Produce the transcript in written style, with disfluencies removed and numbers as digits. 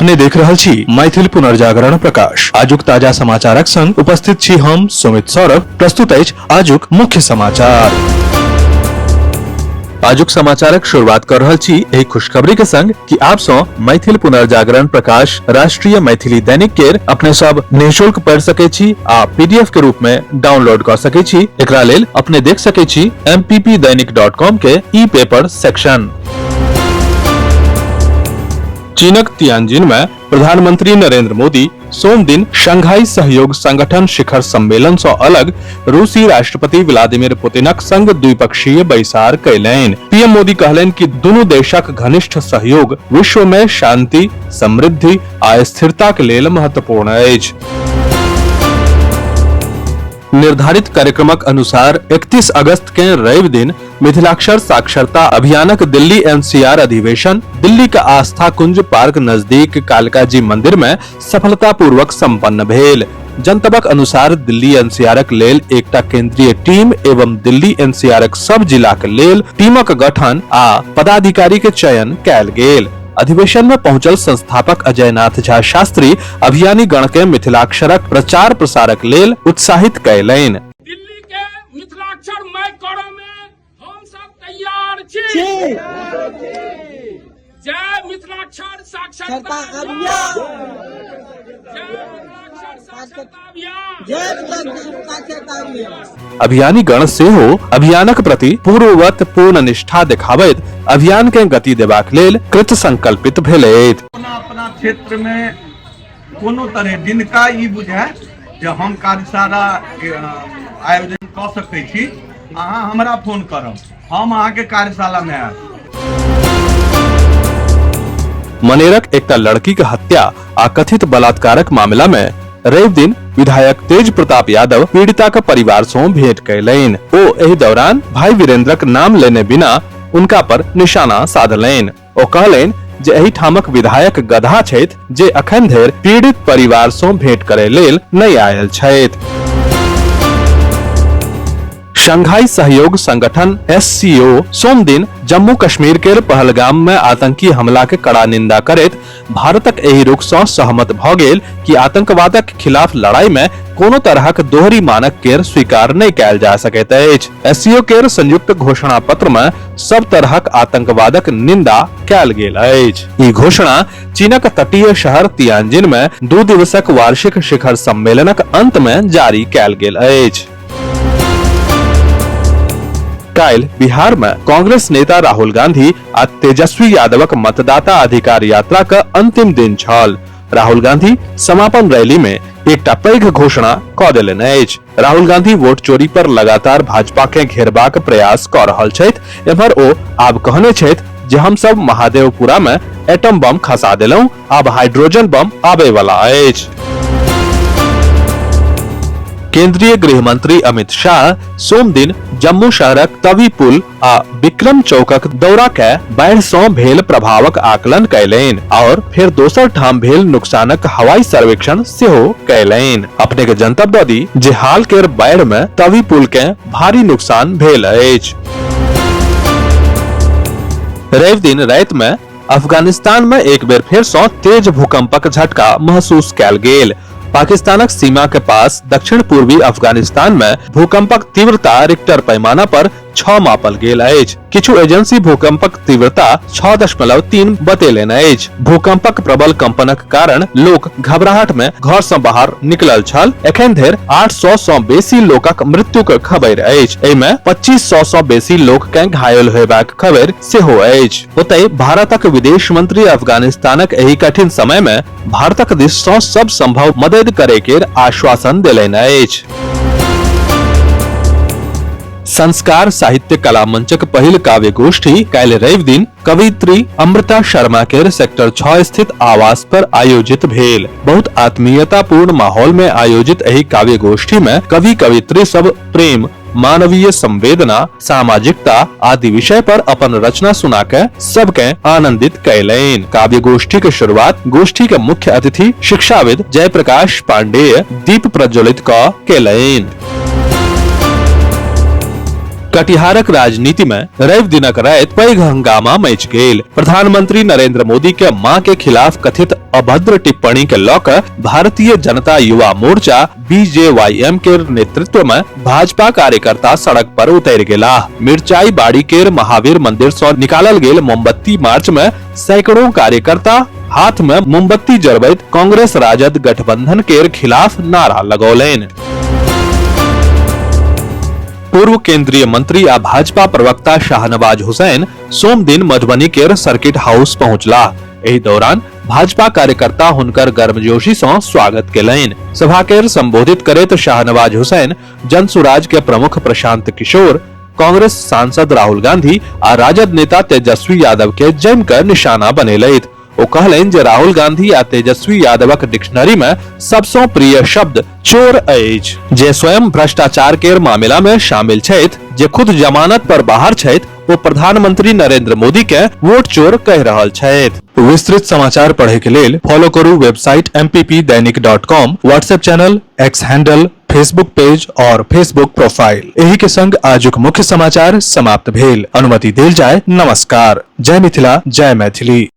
अपने देख रहल छी मैथिल पुनर्जागरण प्रकाश। आजुक ताजा समाचारक संग उपस्थित छी हम सुमित सौरभ। प्रस्तुत अछि आजुक मुख्य समाचार। आजुक समाचारक शुरुआत कर रहल छी एही खुशखबरी के संग कि आप सो मैथिल पुनर्जागरण प्रकाश राष्ट्रीय मैथिली दैनिक केर अपने सब निःशुल्क पढ़ सके छी आ पीडीएफ के रूप में डाउनलोड कर सके छी। एकरा लेल अपने देख सके छी mppdainik.com के ई पेपर सेक्शन। चीनक तियानजिन में प्रधानमंत्री नरेंद्र मोदी सोम दिन शंघाई सहयोग संगठन शिखर सम्मेलन से अलग रूसी राष्ट्रपति व्लादिमीर पुतिनक संग द्विपक्षीय बैसार कयलनि। पीएम मोदी कहलनि कि दुनू देशक घनिष्ठ सहयोग विश्व में शांति, समृद्धि आ स्थिरता के लेल महत्वपूर्ण अछि। निर्धारित कार्यक्रमक अनुसार 31 अगस्त के रवि दिन मिथिलाक्षर साक्षरता अभियानक दिल्ली एनसीआर अधिवेशन दिल्ली के आस्था कुंज पार्क नजदीक कालकाजी मंदिर में सफलतापूर्वक संपन्न भेल। जनतबक अनुसार दिल्ली एनसीआरक लेल एकटा केंद्रीय टीम एवं दिल्ली एनसीआरक सब जिलाक लेल टीमक गठन आ पदाधिकारी के चयन कयल गेल। अधिवेशन में पहुंचल संस्थापक अजयनाथ झा शास्त्री अभियानी गण के मिथिलाक्षरक प्रचार प्रसारक लेल उत्साहित कयलनि। दिल्ली के मिथिलाक्षरमय करऽ में हम सब तैयार छी। जय मिथिलाक्षर साक्षरता अभियान, जय मिथिलाक्षर साक्षरता अभियान, जय मिथिलाक्षर साक्षरता अभियान। अभियानी गण सेहो अभियानक प्रति पूर्ववत पूर्ण निष्ठा देखाबैत अभियान के गति देबाक लेल कृत संकल्पित भेलैथ। अपना क्षेत्र में कोनो तरह जिनका ई बुझाय जे हम कार्यशाला आयोजन कऽ सकै छी, अहाँ हमरा फोन करब, हम अहाँ के कार्यशाला में आयब। मनेरक एकटा लड़की के हत्या आ कथित बलात्कारक मामला में रवि दिन विधायक तेज प्रताप यादव पीड़िता के परिवार से भेंट कयलनि। ओ एहि दौरान भाई वीरेंद्रक नाम लेने बिना उनका पर निशाना साधलनि। ओ कहलनि जे एहि ठामक विधायक गधा छथि जे अखन धरि पीड़ित परिवार से भेंट करे लेल नहि आयल छथि। शंघाई सहयोग संगठन SCO सोम दिन जम्मू कश्मीर के पहलगाम में आतंकी हमला के कड़ा निंदा करैत भारतक एहि रुख से सहमत भ गेल कि आतंकवादक खिलाफ लड़ाई में कोनो तरहक दोहरी मानक केर स्वीकार नहीं कयल जा सकैत अछि। SCO केर संयुक्त घोषणा पत्र में सब तरहक आतंकवादक निंदा कयल गेल अछि। ई घोषणा चीनक तटीय शहर तियानजिन में 2 दिवसक वार्षिक शिखर सम्मेलनक अंत में जारी कयल गेल अछि। काल्हि बिहार में कांग्रेस नेता राहुल गांधी आ तेजस्वी यादवक मतदाता अधिकार यात्रा का अंतिम दिन छल। राहुल गांधी समापन रैली में एकटा पैघ घोषणा कऽ देलनि अछि। राहुल गांधी वोट चोरी पर लगातार भाजपा के घेरबाक प्रयास कऽ रहल छथि। एम्हर ओ आब कहने छथि जे हम सब महादेवपुरा में एटम बम खसा देलहुं, आब हाइड्रोजन बम आबे वाला अछि। केंद्रीय गृह मंत्री अमित शाह सोम दिन जम्मू शहरक तवी पुल आ विक्रम चौकक दौरा के बाढ़ि से भेल प्रभावक आकलन कयलनि और फिर दोसर ठाम भेल नुकसानक हवाई सर्वेक्षण सेहो कयलनि। अपने के जनतब दऽ दी जे हाल केर बाढ़ि में तवी पुल के भारी नुकसान भेल अछि। रवि दिन राति में अफगानिस्तान में एक बेर फेर से तेज भूकंपक झटका महसूस कयल गेल। पाकिस्तानक सीमा के पास दक्षिण पूर्वी अफगानिस्तान में भूकंपक तीव्रता रिक्टर पैमाना पर 6 मापल गेल अछि। किछु एजेंसी भूकंपक तीव्रता 6.3 बतेलनि अछि। भूकंपक प्रबल कंपनक कारण लोक घबराहट में घर से बाहर निकलल छल। एखन धरि 800 सँ बेसी लोकक मृत्युक खबर अछि। एहि में 2500 सँ बेसी लोक के घायल होयबाक खबर सेहो अछि। ओतहि भारतक विदेश मंत्री अफगानिस्तानक एहि कठिन समय में भारतक दिस सँ सब संभव मदद करे के आश्वासन देलनि अछि। संस्कार साहित्य कला मंचक पहिल काव्य गोष्ठी काल्हि रवि दिन कवियत्री अमृता शर्मा के सेक्टर 6 स्थित आवास पर आयोजित भेल। बहुत आत्मीयतापूर्ण माहौल में आयोजित एहि काव्य गोष्ठी में कवि कवियत्री सब प्रेम, मानवीय संवेदना, सामाजिकता आदि विषय पर अपन रचना सुना के सबके आनंदित कयलनि। काव्य गोष्ठी के शुरुआत गोष्ठी के मुख्य अतिथि शिक्षाविद जयप्रकाश पांडेय दीप प्रज्वलित कऽ केलनि। कटिहारक राजनीति में रवि दिनक रात पैघ हंगामा मच गेल। प्रधानमंत्री नरेंद्र मोदी के मां के खिलाफ कथित अभद्र टिप्पणी के लऽ कऽ भारतीय जनता युवा मोर्चा BJYM के नेतृत्व में भाजपा कार्यकर्ता सड़क पर उतरि गेलाह। मिर्चाई बाड़ी के महावीर मंदिर से निकालल गेल मोमबत्ती मार्च में सैकड़ों कार्यकर्ता हाथ में मोमबत्ती जरबैत कांग्रेस राजद गठबंधन के खिलाफ नारा लगौलनि। पूर्व केंद्रीय मंत्री आ भाजपा प्रवक्ता शाहनवाज हुसैन सोम दिन मधुबनी के सर्किट हाउस पहुंचला। एहि दौरान भाजपा कार्यकर्ता हुनकर गर्मजोशी से स्वागत केलनि। सभा के संबोधित करैत शाहनवाज हुसैन जनसुराज के प्रमुख प्रशांत किशोर, कांग्रेस सांसद राहुल गांधी आ राजद नेता तेजस्वी यादव के जमकर निशाना बनेलथि। ओ कहलनि जे राहुल गांधी आ तेजस्वी यादवक डिक्शनरी में सबसँ प्रिय शब्द चोर अछि, जे स्वयं भ्रष्टाचार के मामला में शामिल छथि, जे खुद जमानत पर बाहर छथि, वो प्रधानमंत्री नरेंद्र मोदी के वोट चोर कह रहल छथि। विस्तृत समाचार पढ़े के लेल फॉलो करू website mppdainik.com, WhatsApp channel, x handle, Facebook page और फेसबुक प्रोफाइल। एही के संग आजुक मुख्य समाचार समाप्त भेल। अनुमति देल जाय। नमस्कार। जय मिथिला, जय मैथिली।